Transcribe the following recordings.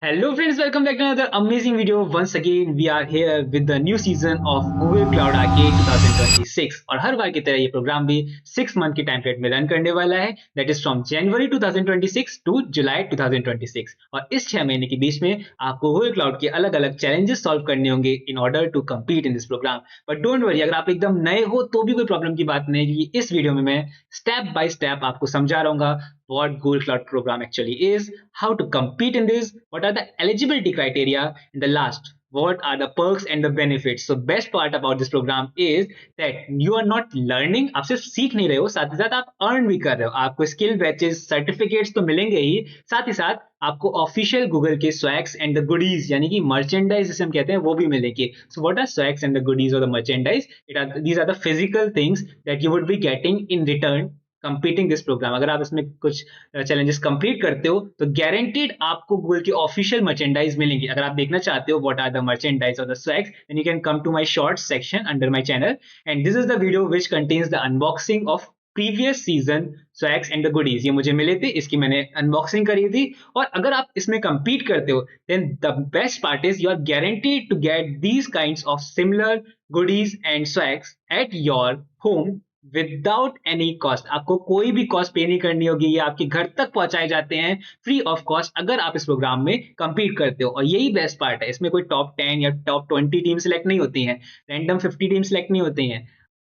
Hello friends, welcome back to another amazing video. Once again, we are here with the new season of Google Cloud Arcade 2026 और हर बार की तरह ये programme भी 6 month की time period में run करने वाला है that is from January 2026 to July 2026 और इस 6 महीने के बीच में आपको गूगल क्लाउड के अलग अलग चैलेंजेस सॉल्व करने होंगे in order to compete in this programme. But don't worry, अगर आप एकदम नए हो तो भी कोई प्रॉब्लम की बात नहीं है। इस वीडियो में मैं स्टेप बाय स्टेप आपको समझा रहूंगा what Google Cloud Program actually is, how to compete in this, what are the eligibility criteria, and the last, what are the perks and the benefits. So best part about this program is that you are not learning, आप सिर्फ सीख नहीं रहे हो, साथ ही साथ आप earn भी कर रहे हो। आपको स्किल बैचेस सर्टिफिकेट्स तो मिलेंगे ही, साथ ही साथ आपको ऑफिशियल गूगल के स्वैग्स एंड द गुडीज यानी कि मर्चेंडाइज जिसे हम कहते हैं वो भी मिलेंगे। So what are swags and the goodies और the merchandise? These are the physical things that you would be getting in return completing this program. अगर आप इसमें कुछ चैलेंजेस कंप्लीट करते हो तो गारंटीड आपको गूगल की ऑफिशियल मर्चेंडाइज मिलेंगी। अगर आप देखना चाहते हो व्हाट आर द मर्चेंडाइज और the swags, then you can come to my shorts section under my channel and this is the video which contains the unboxing of previous season swags and the goodies. ये मुझे मिले थे, इसकी मैंने unboxing करी थी। और अगर आप इसमें कंपीट करते हो then the best part is you are guaranteed to get these kinds of similar goodies and swags at your home without any cost. आपको कोई भी कॉस्ट पे नहीं करनी होगी, ये आपके घर तक पहुंचाए जाते हैं फ्री ऑफ कॉस्ट अगर आप इस प्रोग्राम में कंपीट करते हो। और यही बेस्ट पार्ट है, इसमें कोई टॉप 10 या टॉप 20 टीम सिलेक्ट नहीं होती हैं, रैंडम 50 टीम सिलेक्ट नहीं होती हैं।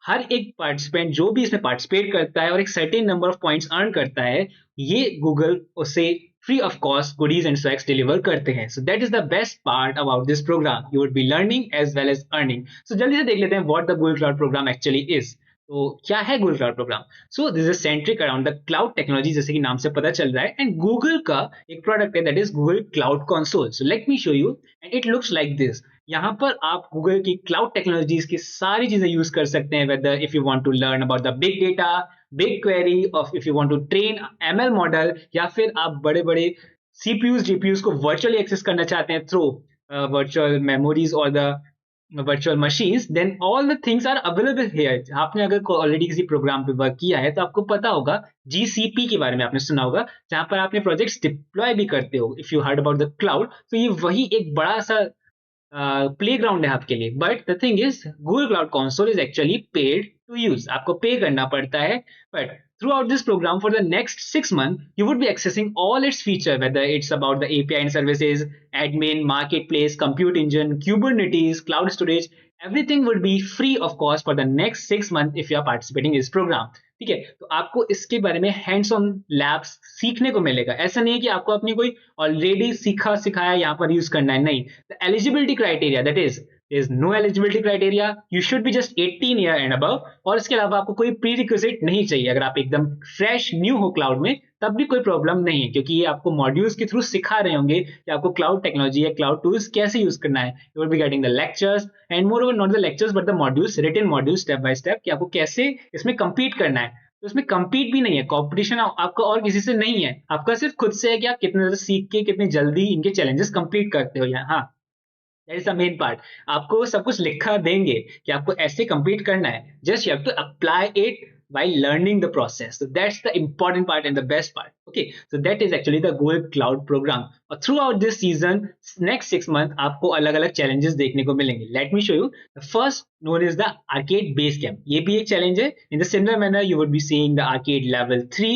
हर एक पार्टिसिपेंट जो भी इसमें पार्टिसिपेट करता है और एक certain number of points earn करता है, ये गूगल उसे free of cost goodies and swags deliver करते हैं। So that is the best part about this program, you would be learning as well as earning. सो जल्दी से देख लेते हैं what the Google cloud program actually is. तो क्या है Google cloud program? So this is centric around the cloud technology, जैसे कि नाम से पता चल रहा है, एंड गूगल का एक प्रोडक्ट है that is Google cloud console. So let me show you and it looks like this. यहाँ पर आप गूगल की क्लाउड टेक्नोलॉजीज की सारी चीजें यूज कर सकते हैं, whether if you want to learn about the big data, big query, of if you want to train ML model, या फिर आप बड़े बड़े सीपीयूज जीपीयूज को वर्चुअली एक्सेस करना चाहते हैं थ्रू वर्चुअल मेमोरीज और the virtual machines, then all the things are available here. आपने अगर ऑलरेडी किसी प्रोग्राम पे वर्क किया है तो आपको पता होगा GCP के बारे में आपने सुना होगा, जहां पर आपने प्रोजेक्ट्स डिप्लॉय भी करते हो। If you heard about the cloud, तो ये वही एक बड़ा सा प्लेग्राउंड है आपके लिए। But the thing is Google cloud console is actually paid to use, आपको पे करना पड़ता है। But throughout this program for the next 6 months, you would be accessing all its feature, whether it's about the API and services, admin, marketplace, compute engine, Kubernetes, cloud storage, everything would be free of cost for the next 6 months if you are participating in this program. ठीक है, तो आपको इसके बारे में hands on labs सीखने को मिलेगा। ऐसा नहीं है कि आपको अपनी कोई ऑलरेडी सीखा सिखाया यहाँ पर यूज करना है, नहीं। The eligibility criteria, that is there is no eligibility criteria, you should be just 18 year and above। और इसके अलावा आपको कोई प्री रिक्विजिट नहीं चाहिए। अगर आप एकदम फ्रेश न्यू हो क्लाउड में तब भी कोई प्रॉब्लम नहीं है, क्योंकि ये आपको मॉड्यूल्स के थ्रू सिखा रहे होंगे कि आपको क्लाउड टेक्नोलॉजी या क्लाउड टूल्स कैसे यूज करना है। You will be getting the lectures and moreover not the lectures but the modules, written modules step by step, कि आपको कैसे इसमें कंपीट करना है। तो इसमें कंपीट भी नहीं है, कॉम्पिटिशन आपका और किसी से नहीं है, आपका सिर्फ खुद से है कि आप कितने सीख के कितनी जल्दी इनके चैलेंजेस कंप्लीट करते हो। हाँ, that is the main part. आपको सब कुछ लिखा देंगे कि आपको ऐसे कंप्लीट करना है, just you have to apply it while learning the process. So that's the important part and the best part. Okay, so that is actually the Google Cloud program. और throughout this season, next 6 months, आपको अलग अलग challenges देखने को मिलेंगे। Let me show you. The first known is the Arcade Base Camp. ये भी एक challenge है। In the similar manner, you would be seeing the Arcade Level 3,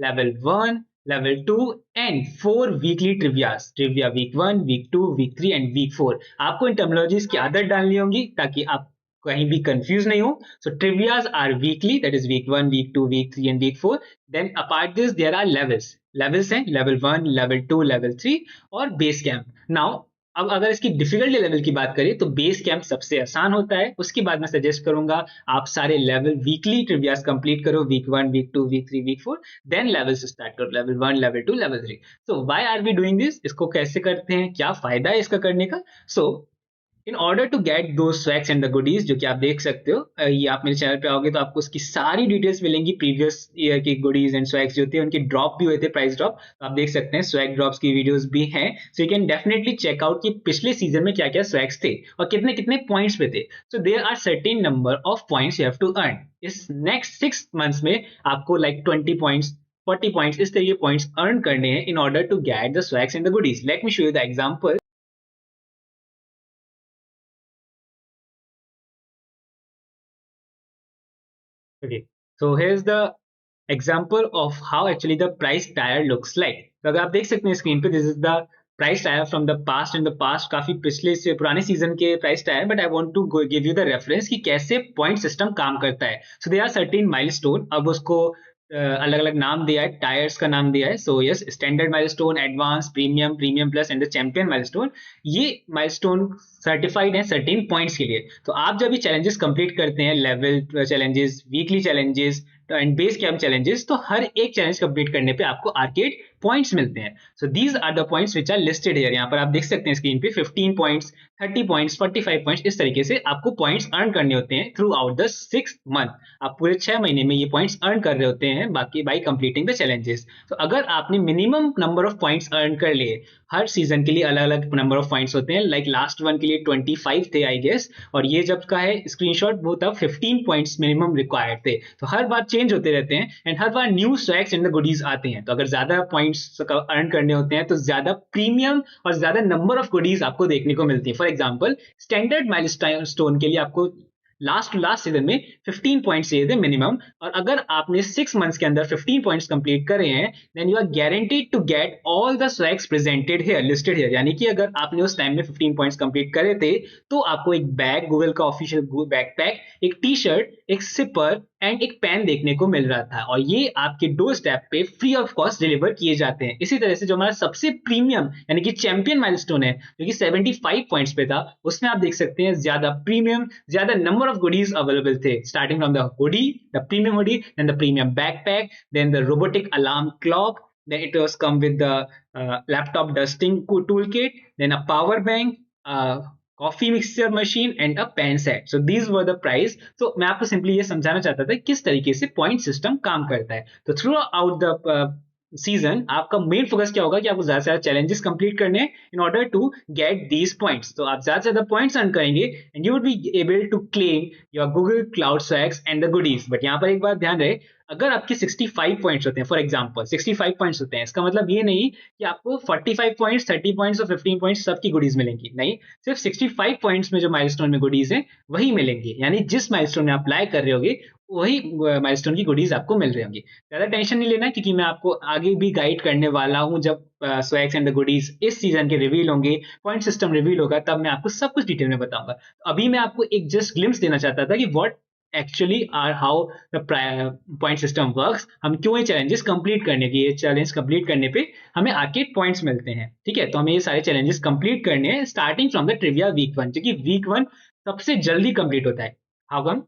Level 1, Level 2 and 4 weekly trivias. Trivia week 1, week 2, week 3 and week 4. आपको इन terminologies की आदत डालनी होगी ताकि आप कहीं भी कंफ्यूज नहीं हो। So trivias are weekly, that is week 1, week 2, week 3 and week 4। Then apart this there are levels. Levels हैं लेवल 1, लेवल 2, लेवल 3 और बेस कैंप। नाउ अब अगर इसकी डिफिकल्टी लेवल की बात करें तो बेस कैंप सबसे आसान होता है। उसके बाद मैं सजेस्ट करूंगा आप सारे लेवल वीकली ट्रिवियाज कंप्लीट करो, week 1, week 2, week 3, week 4। Then levels start करो, level 1, level 2, level 3। So why are we doing this? इसको कैसे करते हैं, क्या फायदा है इसका करने का? सो इन ऑर्डर टू गेट दो स्वैग्स एंड द गुडीज, जो कि आप देख सकते हो, ये आप मेरे चैनल पे आओगे तो आपको उसकी सारी डिटेल्स मिलेंगी। प्रीवियस ईयर की गुडीज एंड स्वैग्स जो थे उनके ड्रॉप भी हुए थे, प्राइस ड्रॉप, तो आप देख सकते हैं स्वैग ड्रॉप्स की वीडियोस भी हैं। So you can definitely check out कि पिछले सीजन में क्या क्या स्वैग्स थे और कितने कितने पॉइंट्स पे थे। So there are certain number of points you have to earn. इस नेक्स्ट 6 मंथ्स में आपको लाइक 20 पॉइंट्स 40 पॉइंट्स, इस तरीके पॉइंट्स अर्न करने हैं in order to get the swags and the goodies. Let me show you the example. Okay, so here's the example of how actually the price tier looks like. तो अगर आप देख सकते हैं स्क्रीन पे, this is the price tier from the past. In the past काफी पिछले से पुराने सीजन के price tier, but I want to give you the reference कि कैसे पॉइंट सिस्टम काम करता है. So they are certain milestone. अब उसको अलग अलग नाम दिया है, टायर्स का नाम दिया है. So yes, standard milestone, advance, premium, premium plus and the champion milestone. ये माइलस्टोन सर्टिफाइड है सर्टेन पॉइंट्स के लिए. तो आप जब भी चैलेंजेस कंप्लीट करते हैं, level challenges, weekly challenges and base camp challenges, तो हर एक चैलेंज कंप्लीट करने पे आपको आर्केड पॉइंट्स मिलते हैं. So these are the points which are listed here. यहाँ पर आप देख सकते हैं स्क्रीन पे 15 पॉइंट्स, 30 पॉइंट्स, 45 पॉइंट्स, इस तरीके से आपको पॉइंट्स अर्न करने होते हैं थ्रू आउट द 6 मंथ. आप पूरे 6 महीने में ये पॉइंट्स अर्न कर रहे होते हैं बाकी बाई कंप्लीटिंग द चैलेंजेस. तो अगर आपने minimum number of points earn कर लिए, हर सीजन के लिए अलग अलग नंबर ऑफ पॉइंट्स होते हैं. लाइक लास्ट वन के लिए 25 थे आई गेस, और ये जब का है स्क्रीनशॉट वो तब 15 पॉइंट्स मिनिमम रिक्वायर्ड थे. तो हर बार चेंज होते रहते हैं and her bar new swags and the goodies आते हैं. तो अगर ज्यादा पॉइंट्स अर्न करने होते हैं तो ज्यादा प्रीमियम और ज्यादा नंबर ऑफ गुडीज आपको देखने को मिलती है. फॉर एग्जाम्पल, स्टैंडर्ड माइलस्टोन के लिए आपको लास्ट सीजन में 15 पॉइंट्स चाहिए थे मिनिमम, और अगर आपने 6 मंथ्स के अंदर 15 पॉइंट्स कंप्लीट करे हैं, then you are guaranteed to get all the swags presented here, listed here. यानी कि अगर आपने उस टाइम में 15 पॉइंट्स कंप्लीट करे थे, तो आपको एक बैग, गूगल का ऑफिशियल बैकपैक, एक टी शर्ट, एक सिपर एंड एक पेन देखने को मिल रहा था. और ये आपके डोर स्टेप पे फ्री ऑफ कॉस्ट डिलीवर किए जाते हैं. इसी तरह से जो हमारा सबसे प्रीमियम यानी कि चैंपियन माइलस्टोन है, जो कि 75 पॉइंट्स पे था, उसमें आप देख सकते हैं ज्यादा प्रीमियम, ज्यादा नंबर ऑफ गुडीज अवेलेबल थे. Starting from the hoodie, the premium hoodie, then the premium backpack, then the robotic alarm clock, then it was come with the laptop dusting toolkit, then a power bank, coffee mixture machine and a pen set. So these were the price. तो मैं आपको simply ये समझाना चाहता था किस तरीके से पॉइंट सिस्टम काम करता है. तो थ्रू आउट द सीजन आपका मेन फोकस क्या होगा कि आपको ज्यादा से ज्यादा चैलेंजेस कंप्लीट करने हैं in order to get these points. तो आप ज्यादा से ज्यादा पॉइंट्स अर्न करेंगे and you would be able to claim your Google cloud swags and the goodies. But यहाँ पर एक बात ध्यान रहे, अगर आपके 65 पॉइंट्स होते हैं, फॉर एग्जांपल 65 पॉइंट्स होते हैं, इसका मतलब ये नहीं कि आपको 45 पॉइंट्स, 30 पॉइंट्स और 15 पॉइंट्स सबकी गुडीज मिलेंगी. नहीं, सिर्फ 65 पॉइंट्स में जो माइलस्टोन में गुडीज हैं वही मिलेंगी. यानी जिस माइलस्टोन में अप्लाई कर रहे होगे वही माइलस्टोन की गुडीज आपको मिल रही होंगी. ज्यादा टेंशन नहीं लेना, क्योंकि मैं आपको आगे भी गाइड करने वाला हूं. जब स्वैग्स एंड द गुडीज इस सीजन के रिवील होंगे, पॉइंट सिस्टम रिवील होगा, तब मैं आपको सब कुछ डिटेल में बताऊंगा. तो अभी मैं आपको एक जस्ट ग्लिम्स देना चाहता था कि what actually are how the point system works. हम क्यों ये चैलेंजेस कंप्लीट करने की, ये चैलेंज कंप्लीट करने पे हमें आर्केड पॉइंट्स मिलते हैं. ठीक है, तो हमें ये सारे चैलेंजेस कंप्लीट करने हैं starting from the trivia week 1, क्योंकि वीक 1 सबसे जल्दी कंप्लीट होता है. हाउ कम,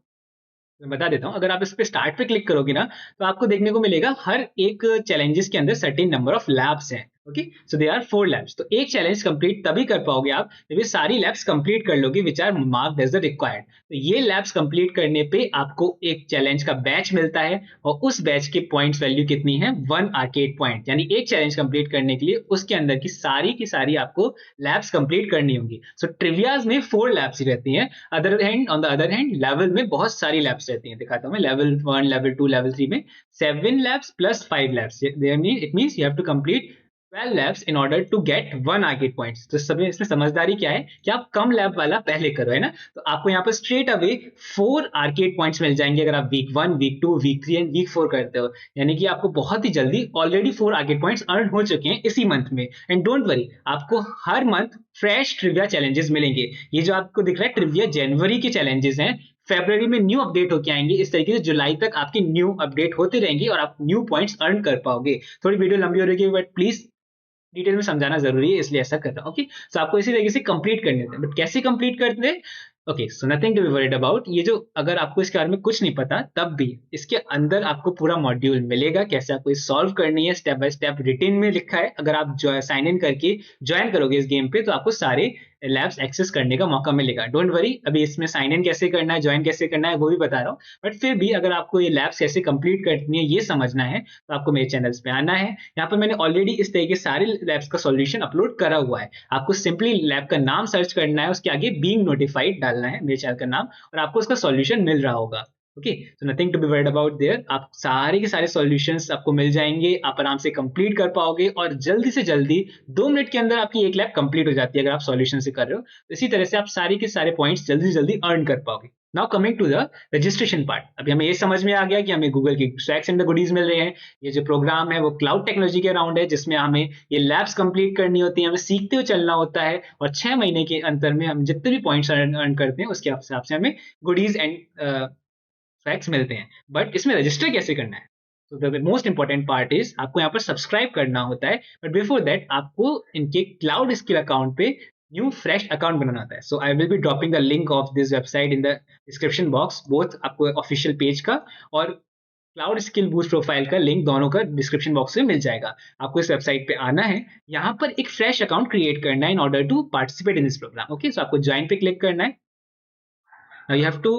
मैं बता देता हूं. अगर आप इस पे स्टार्ट पे क्लिक करोगे ना, तो आपको देखने को मिलेगा हर एक चैलेंजेस के अंदर सर्टेन नंबर ऑफ लैब्स हैं. Okay, so they are 4 labs. तो एक चैलेंज कंप्लीट तभी कर पाओगे आप जब ये सारी लैब्स कंप्लीट कर लोगे which are marked as the required. तो ये लैब्स कंप्लीट करने पे आपको एक चैलेंज का बैच मिलता है, और उस बैच के पॉइंट्स वैल्यू कितनी है, 1 आर्केड पॉइंट. यानी एक चैलेंज कंप्लीट करने के लिए उसके अंदर की सारी आपको लैब्स कंप्लीट करनी होंगी. सो ट्रिवियाज में 4 लैब्स ही रहती हैं. On the other hand level में बहुत सारी लैब्स रहती हैं. दिखाता हूं मैं. लेवल 1, लेवल 2, लेवल 3 में 7 labs plus 5 labs. It means you have to complete 12 labs in order to get 1 arcade points. तो सब इसमें समझदारी क्या है कि आप कम लैब वाला पहले करो, है ना. तो आपको यहाँ पर स्ट्रेट अवे 4 आर्केड पॉइंट्स मिल जाएंगे अगर आप week 1, week 2, week 3 and week 4 करते हो. यानी कि आपको बहुत ही जल्दी ऑलरेडी 4 आर्केड पॉइंट्स अर्न हो चुके हैं इसी मंथ में. एंड डोंट वरी, आपको हर मंथ फ्रेश ट्रिविया चैलेंजेस मिलेंगे. ये जो आपको दिख रहा है ट्रिविया जनवरी के चैलेंजेस हैं, फरवरी में न्यू अपडेट होके आएंगे. इस तरीके से जुलाई तक आपकी न्यू अपडेट होते रहेंगे और आप न्यू पॉइंट्स अर्न कर पाओगे. थोड़ी वीडियो लंबी हो रही है, बट प्लीज डिटेल में समझाना जरूरी है, इसलिए ऐसा कर रहा हूं. ओके, सो आपको इसी तरीके से कंप्लीट करने होते हैं. बट कैसे कंप्लीट करते हैं? Okay, so nothing to be worried about. ये जो, अगर आपको इसके बारे में कुछ नहीं पता, तब भी इसके अंदर आपको पूरा मॉड्यूल मिलेगा कैसे आपको सॉल्व करनी है. स्टेप बाय स्टेप रिटेन में लिखा है. अगर आप साइन इन करके ज्वाइन करोगे इस गेम पे, तो आपको सारे लैब्स एक्सेस करने का मौका मिलेगा. डोंट वरी, अभी इसमें साइन इन कैसे करना है, ज्वाइन कैसे करना है, वो भी बता रहा हूँ. बट फिर भी अगर आपको ये लैब्स कैसे कंप्लीट करनी है ये समझना है, तो आपको मेरे चैनल्स पे आना है. यहाँ पर मैंने ऑलरेडी इस तरीके सारे लैब्स का सॉल्यूशन अपलोड करा हुआ है. आपको सिंपली लैब का नाम सर्च करना है, उसके आगे बीइंग नोटिफाइड डालना है, मेरे चैनल का नाम, और आपको उसका सॉल्यूशन मिल रहा होगा. ओके, तो nothing to be worried about there. आप सारे के सारे सॉल्यूशंस आपको मिल जाएंगे, आप आराम से कंप्लीट कर पाओगे और जल्दी से जल्दी 2 मिनट के अंदर आपकी एक लैब कंप्लीट हो जाती है अगर आप सॉल्यूशन से कर रहे हो। तो इसी तरह से आप सारे के सारे पॉइंट्स जल्दी से जल्दी अर्न कर पाओगे। Now coming to the registration part, अभी हमें ये समझ में आ गया कि हमें गूगल की स्टैक्स एंड द गुडीज मिल रहे हैं। ये जो प्रोग्राम है वो क्लाउड टेक्नोलॉजी के अराउंड है, जिसमें हमें ये लैब्स कंप्लीट करनी होती है, हमें सीखते हुए चलना होता है और 6 महीने के अंतर में हम जितने भी पॉइंट्स अर्न करते हैं उसके हिसाब से हमें गुडीज एंड फैक्ट्स मिलते हैं। बट इसमें रजिस्टर कैसे करना है? तो the most important part is आपको यहाँ पर सब्सक्राइब करना होता है, बट बिफोर दैट आपको इनके क्लाउड स्किल अकाउंट पे न्यू फ्रेश अकाउंट बनाना होता है। So I will be dropping the link of this website in the description box, both आपको ऑफिशियल पेज का और क्लाउड स्किल बूस्ट प्रोफाइल का लिंक दोनों का डिस्क्रिप्शन बॉक्स में मिल जाएगा। आपको इस वेबसाइट पे आना है, यहाँ पर एक फ्रेश अकाउंट क्रिएट करना है in order to participate in this program. Okay, so आपको ज्वाइन पे क्लिक करना है। Now you have to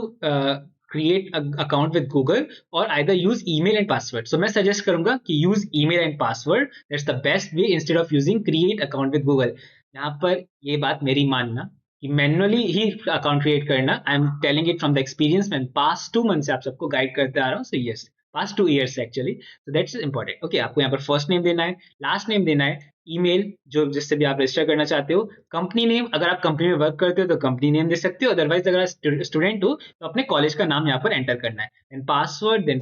create an account with Google or either use email and password. So मैं suggest करूंगा कि use email and password. That's the best way instead of using create account with Google. यहाँ पर ये बात मेरी मानना कि मैनुअली ही अकाउंट क्रिएट करना, I am telling it from the experience, मैं पास्ट 2 मंथ से आप सबको गाइड करते आ रहा हूँ। So yes, past 2 years actually, so that's important. Okay, आपको यहाँ पर फर्स्ट नेम देना है, लास्ट नेम देना है, ईमेल जो जिससे भी आप रजिस्टर करना चाहते हो, कंपनी नेम, अगर आप कंपनी में वर्क करते हो तो कंपनी नेम दे सकते हो, अदरवाइज अगर आप स्टूडेंट हो तो अपने कॉलेज का नाम यहाँ पर एंटर करना है, देन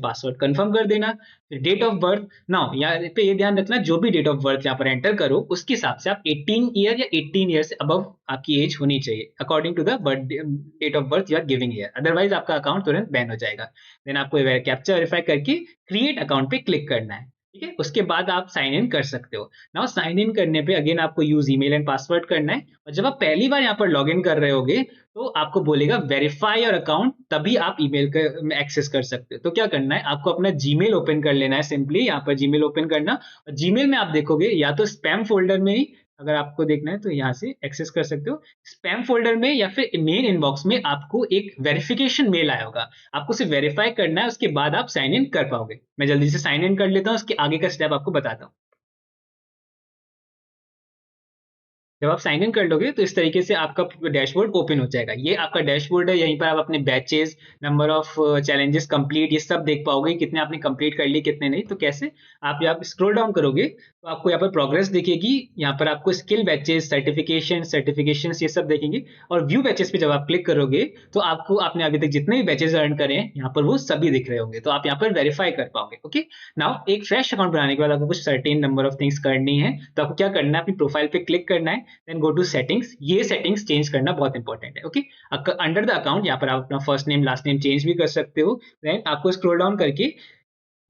पासवर्ड कंफर्म कर देना, फिर डेट ऑफ बर्थ। नाउ यहाँ पे ये ध्यान रखना, जो भी डेट ऑफ बर्थ यहाँ पर एंटर करो उसके हिसाब से आप 18 ईयर या 18 ईयर से अबव आपकी एज होनी चाहिए according to the date of birth you are giving year, otherwise आपका अकाउंट तुरंत बैन हो जाएगा। देन आपको कैप्चा वेरीफाई करके क्रिएट अकाउंट पे क्लिक करना है, ठीक है। उसके बाद आप साइन इन कर सकते हो। नाउ साइन इन करने पे अगेन आपको यूज ईमेल एंड पासवर्ड करना है, और जब आप पहली बार यहाँ पर लॉग इन कर रहे होगे तो आपको बोलेगा वेरीफाई योर अकाउंट, तभी आप ईमेल में एक्सेस कर सकते हो। तो क्या करना है, आपको अपना जीमेल ओपन कर लेना है, सिंपली यहाँ पर जीमेल ओपन करना, और जीमेल में आप देखोगे या तो स्पैम फोल्डर में ही, अगर आपको देखना है तो यहाँ से एक्सेस कर सकते हो स्पैम फोल्डर में, या फिर मेन इनबॉक्स में आपको एक वेरिफिकेशन मेल आया होगा, आपको सिर्फ वेरीफाई करना है, उसके बाद आप साइन इन कर पाओगे। मैं जल्दी से साइन इन कर लेता हूँ, उसके आगे का स्टेप आपको बताता हूँ। जब आप साइन इन कर लोगे तो इस तरीके से आपका डैशबोर्ड ओपन हो जाएगा। ये आपका डैशबोर्ड है, यहीं पर आप अपने batches, number of challenges complete, ये सब देख पाओगे, कितने आपने कंप्लीट कर लिए कितने नहीं। तो कैसे, आप यहाँ स्क्रॉल डाउन करोगे तो आपको यहाँ पर प्रोग्रेस दिखेगी, यहाँ पर आपको स्किल बैचेस, सर्टिफिकेशन ये सब देखेंगे, और व्यू बैचेस पे जब आप क्लिक करोगे तो आपको आपने अभी तक जितने भी बैचेस अर्न करे हैं यहाँ पर वो सभी दिख रहे होंगे, तो आप यहाँ पर वेरीफाई कर पाओगे। ओके, नाउ एक फ्रेश अकाउंट बनाने के बाद आपको कुछ सर्टेन नंबर ऑफ थिंग्स करनी है, तो आपको क्या करना है, अपनी प्रोफाइल पे क्लिक करना है, देन गो टू सेटिंग्स। ये सेटिंग्स चेंज करना बहुत इंपॉर्टेंट है। ओके, अंडर द अकाउंट यहाँ पर आप अपना first name last name change भी कर सकते हो। देन आपको स्क्रॉल डाउन करके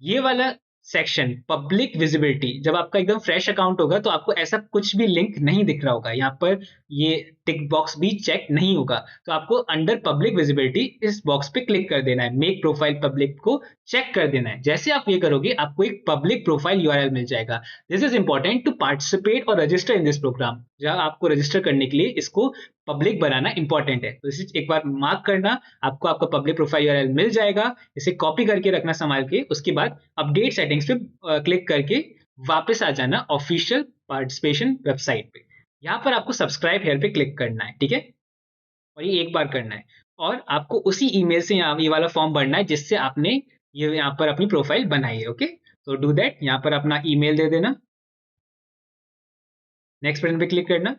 ये वाला सेक्शन पब्लिक विजिबिलिटी, जब आपका एकदम फ्रेश अकाउंट होगा तो आपको ऐसा कुछ भी लिंक नहीं दिख रहा होगा, यहाँ पर ये टिक बॉक्स भी चेक नहीं होगा, तो आपको अंडर पब्लिक विजिबिलिटी इस बॉक्स पे क्लिक कर देना है, मेक प्रोफाइल पब्लिक को चेक कर देना है। जैसे आप ये करोगे आपको एक पब्लिक प्रोफाइल यूआरएल मिल जाएगा। This is important to participate और रजिस्टर इन दिस प्रोग्राम, जहां आपको रजिस्टर करने के लिए इसको पब्लिक बनाना इंपॉर्टेंट है, तो इसे एक बार मार्क करना, आपको आपका पब्लिक प्रोफाइल यूआरएल मिल जाएगा, इसे कॉपी करके रखना संभाल के, उसके बाद अपडेट सेटिंग्स पे क्लिक करके वापस आ जाना ऑफिशियल पार्टिसिपेशन वेबसाइट पे। यहाँ पर आपको सब्सक्राइब हेयर पे क्लिक करना है, ठीक है, और ये एक बार करना है, और आपको उसी ईमेल से यहाँ ये वाला फॉर्म भरना है जिससे आपने ये यहाँ पर अपनी प्रोफाइल बनाई है। ओके, तो डू दैट, यहाँ पर अपना ईमेल दे देना, नेक्स्ट बटन पे क्लिक करना,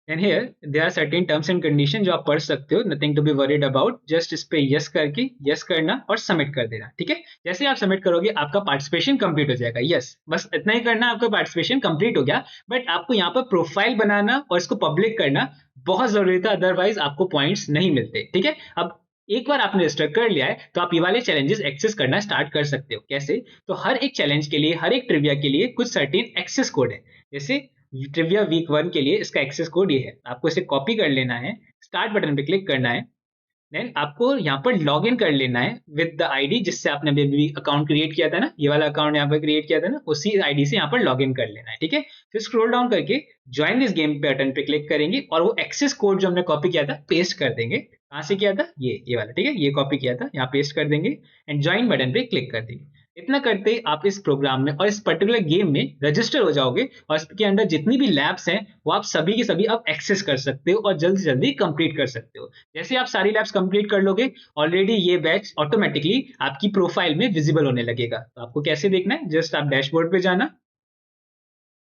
and here there are certain terms and conditions जो आप पढ़ सकते हो, nothing to be worried about, just इस पे यस करके यस करना और सबमिट कर देना, ठीक है। जैसे आप सबमिट करोगे आपका पार्टिसिपेशन कंप्लीट हो जाएगा। यस, बस इतना ही करना, आपका पार्टिसिपेशन कंप्लीट हो गया, बट आपको यहाँ पर प्रोफाइल बनाना और इसको पब्लिक करना बहुत जरूरी था, अदरवाइज आपको पॉइंट्स नहीं मिलते, ठीक है। अब एक बार आपने रजिस्टर कर लिया है तो आप ये वाले चैलेंजेस एक्सेस करना स्टार्ट कर सकते हो। कैसे, तो हर एक चैलेंज के लिए, हर एक ट्रिविया के लिए कुछ सर्टेन एक्सेस कोड है। जैसे ट्रिविया वीक 1 के लिए इसका एक्सेस कोड ये है, आपको इसे कॉपी कर लेना है, स्टार्ट बटन पे क्लिक करना है, देन आपको यहाँ पर लॉग इन कर लेना है विद द आईडी जिससे आपने अभी अकाउंट क्रिएट किया था ना, ये वाला अकाउंट यहाँ पर क्रिएट किया था ना, उसी आईडी से यहाँ पर लॉग इन कर लेना है, ठीक है। फिर स्क्रॉल डाउन करके ज्वाइन दिस गेम बटन पे क्लिक करेंगे, और वो एक्सेस कोड जो हमने कॉपी किया था पेस्ट कर देंगे। कहाँ से किया था, ये वाला, ठीक है, ये कॉपी किया था, यहाँ पेस्ट कर देंगे, एंड ज्वाइन बटन पे क्लिक कर देंगे। इतना करते ही आप इस प्रोग्राम में और इस पर्टिकुलर गेम में रजिस्टर हो जाओगे और इसके अंदर जितनी भी लैब्स हैं वो आप सभी की सभी आप एक्सेस कर सकते हो और जल्दी से जल्दी कंप्लीट कर सकते हो। जैसे आप सारी लैब्स कंप्लीट कर लोगे, ऑलरेडी ये बैच ऑटोमेटिकली आपकी प्रोफाइल में विजिबल होने लगेगा। तो आपको कैसे देखना है, जस्ट आप डैशबोर्ड पे जाना,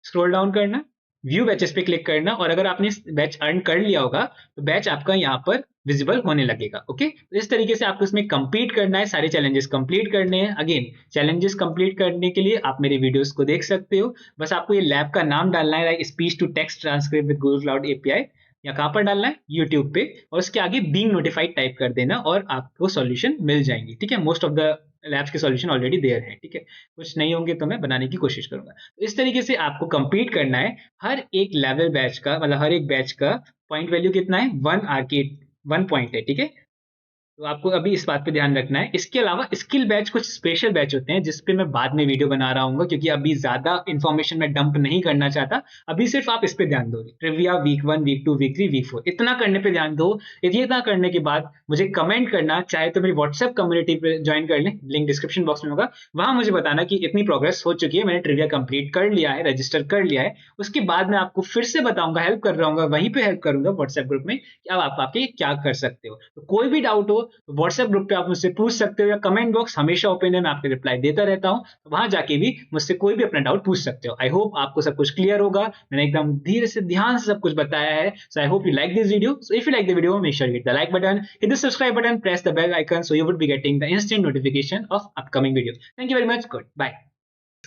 स्क्रॉल डाउन करना, व्यू बैचेस पे क्लिक करना, और अगर आपने बैच अर्न कर लिया होगा तो बैच आपका यहाँ पर विजिबल होने लगेगा। ओके, तो इस तरीके से आपको इसमें कंप्लीट करना है, सारे चैलेंजेस कंप्लीट करने हैं। अगेन चैलेंजेस कंप्लीट करने के लिए आप मेरे वीडियोस को देख सकते हो। बस आपको ये लैब का नाम डालना है, like speech to text transcript with Google cloud API, या कहाँ पर डालना है, यूट्यूब पे, और उसके आगे बीइंग नोटिफाइड टाइप कर देना और आपको सॉल्यूशन मिल जाएंगी। ठीक है, मोस्ट ऑफ द लैब्स के सॉल्यूशन ऑलरेडी देयर है। ठीक है, कुछ नहीं होंगे तो मैं बनाने की कोशिश करूंगा। तो इस तरीके से आपको कंप्लीट करना है। हर एक लेवल बैच का, मतलब हर एक बैच का पॉइंट वैल्यू कितना है, 1 पॉइंट है। ठीक है, तो आपको अभी इस बात पे ध्यान रखना है। इसके अलावा स्किल बैच कुछ स्पेशल बैच होते हैं जिस पे मैं बाद में वीडियो बना रहा हूँ, क्योंकि अभी ज्यादा इंफॉर्मेशन मैं डंप नहीं करना चाहता। अभी सिर्फ आप इस पे ध्यान दो, trivia week 1, week 2, week 3, week 4, इतना करने पे ध्यान दो। यदि इतना करने के बाद मुझे कमेंट करना, चाहे तो मेरी व्हाट्सएप कम्युनिटी पे ज्वाइन कर लें, लिंक डिस्क्रिप्शन बॉक्स में होगा, वहां मुझे बताना कि इतनी प्रोग्रेस हो चुकी है, मैंने ट्रिविया कंप्लीट कर लिया है, रजिस्टर कर लिया है। उसके बाद मैं आपको फिर से बताऊंगा, हेल्प कर रहा हूँ, वहीं पे हेल्प करूंगा व्हाट्सएप ग्रुप में कि अब आप आपके क्या कर सकते हो। तो कोई भी डाउट हो तो व्हाट्सएप ग्रुप पे आप मुझसे पूछ सकते हो, या कमेंट बॉक्स हमेशा ओपन है, मैं आपके रिप्लाई देता रहता हूं, तो वहां जाके भी मुझसे कोई भी अपना डाउट पूछ सकते हो। आई होप आपको सब कुछ क्लियर होगा, मैंने एकदम धीरे से ध्यान से सब कुछ बताया है। So I hope you like this video. So if you like the video, make sure you hit the like button, hit the subscribe button, press the bell icon, so you would be getting the instant notification of upcoming videos. Thank you very much. Good. Bye.